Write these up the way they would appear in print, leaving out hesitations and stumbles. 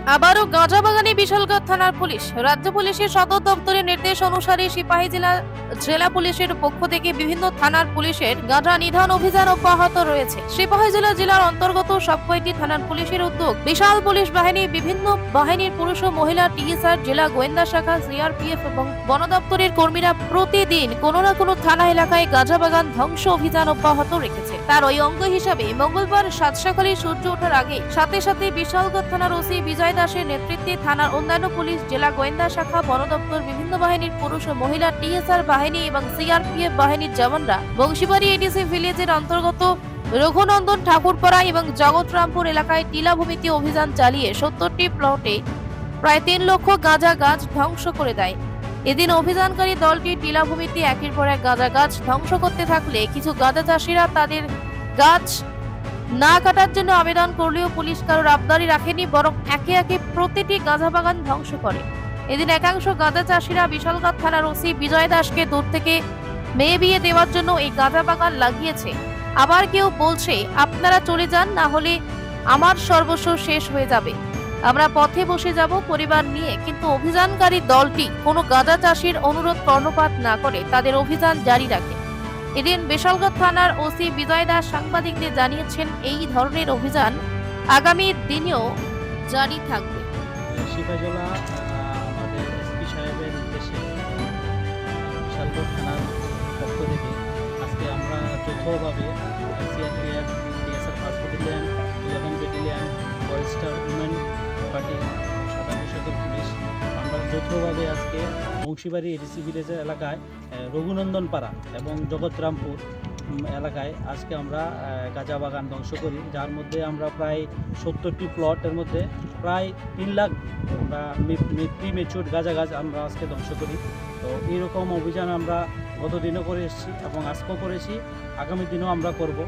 আবারও গাঁজা বাগানে বিশালগড় থানার পুলিশ। রাজ্য পুলিশের সদর দপ্তরের নির্দেশ অনুসারে সিপাহী জেলা পুলিশের পক্ষ থেকে বিভিন্ন থানার পুলিশের গাঁজা নিধন অভিযান অব্যাহত রয়েছে। সিপাহী জেলার অন্তর্গত সবকয়টি থানার পুলিশের উদ্যোগ, বিশাল পুলিশ বাহিনী, বিভিন্ন বাহিনীর পুরুষ ও মহিলা টিএসআর, জেলা গোয়েন্দা শাখা, সিআরপিএফ এবং বন দপ্তরের কর্মীরা প্রতিদিন কোনো না কোনো থানা এলাকায় গাঁজা বাগান ধ্বংস অভিযান অব্যাহত রেখেছে। তার ওই অঙ্গ হিসাবে মঙ্গলবার সাত সকালে সূর্য ওঠার আগে সাথে সাথে বিশালগড় থানার ওসি বিজয় দাসের নেতৃত্বে থানার অন্যান্য পুলিশ, জেলা গোয়েন্দা শাখা, বন দপ্তর, বিভিন্ন বাহিনীর পুরুষ ও মহিলা টিএসআর বাহিনী এবং সিআরপিএফ বাহিনীর জওয়ানরা বংশীবাড়ি এডিসি ভিলেজের অন্তর্গত রঘুনন্দন ঠাকুরপাড়া এবং জগৎরামপুর এলাকায় টিলাভূমিতে অভিযান চালিয়ে 70টি প্লটে প্রায় 3 লক্ষ গাঁজা গাছ ধ্বংস করে দেয়। এদিন অভিযানকারী দলটি টিলাভূমিতে একের পর এক গাঁজা গাছ ধ্বংস করতে থাকলে কিছু গাঁজা চাষিরা তাদের গাছ না কাটার জন্য আবেদন করলেও পুলিশ কারোর আবদারি রাখেনি, বরং একে একে প্রতিটি গাঁজা বাগান ধ্বংস করে। এদিন একাংশ গাঁজা চাষিরা বিশালগড় থানার ওসি বিজয় দাসকে দূর থেকে মেয়ে বিয়ে দেওয়ার জন্য এই গাঁজা বাগান লাগিয়েছে। আবার কেউ বলছে, আপনারা চলে যান, না হলে আমার সর্বস্ব শেষ হয়ে যাবে, আমরা পথে বসে যাব পরিবার নিয়ে। কিন্তু অভিযানকারী দলটি কোনো গাঁজা চাষির অনুরোধ কর্ণপাত না করে তাদের অভিযান জারি রাখে। এদিন বিশালগড় থানার ওসি বিজয় দাস সাংবাদিকদের জানিয়েছেন, এই ধরনের অভিযান আগামী দিনেও জারি থাকবে। সিপাহীজলা আমাদের এসপি সাহেবের নির্দেশে বিশালগড় থানার পক্ষ থেকে আজকে আমরা যৌথভাবে CRPF, TSR first battalion, 11 battalion, Forster women party, সাদা পোশাকের পুলিশ, আমরা যৌথভাবে আজকে বংশীবাড়ি এডিসি ভিলেজের এলাকায় রঘুনন্দন পাড়া এবং জগৎরামপুর এলাকায় আজকে আমরা গাঁজা বাগান ধ্বংস করি, যার মধ্যে আমরা প্রায় 70টি প্লটের মধ্যে প্রায় 3 লাখ প্রিমেচুর গাঁজা গাছ আমরা আজকে ধ্বংস করি। তো এইরকম অভিযান আমরা গতদিনও করে এসেছি এবং আজকেও করেছি, আগামী দিনেও আমরা করব।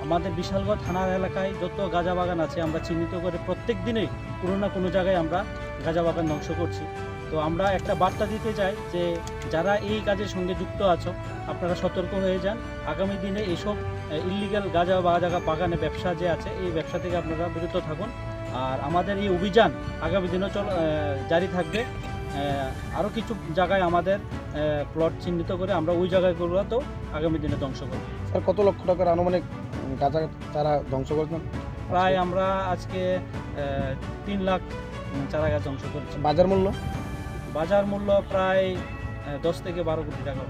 আমাদের বিশালগড় থানার এলাকায় যত গাঁজা বাগান আছে আমরা চিহ্নিত করে প্রত্যেক দিনেই কোনো না কোনো জায়গায় আমরা গাঁজা বাগান ধ্বংস করছি। তো আমরা একটা বার্তা দিতে চাই যে যারা এই কাজের সঙ্গে যুক্ত আছো আপনারা সতর্ক হয়ে যান, আগামী দিনে এইসব ইলিগাল গাঁজা বাগানে ব্যবসা যে আছে এই ব্যবসা থেকে আপনারা বিরত থাকুন। আর আমাদের এই অভিযান আগামী দিনেও জারি থাকবে। আরও কিছু জায়গায় আমাদের প্লট চিহ্নিত করে আমরা ওই জায়গাগুলোতেও আগামী দিনে ধ্বংস করব। স্যার, কত লক্ষ টাকার আনুমানিক গাঁজা তারা ধ্বংস করেছেন? প্রায় আমরা আজকে 3 লাখ চারা গাছ ধ্বংস করেছি। বাজার মূল্য বাজার মূল্য প্রায় 10 থেকে 12 কোটি টাকা।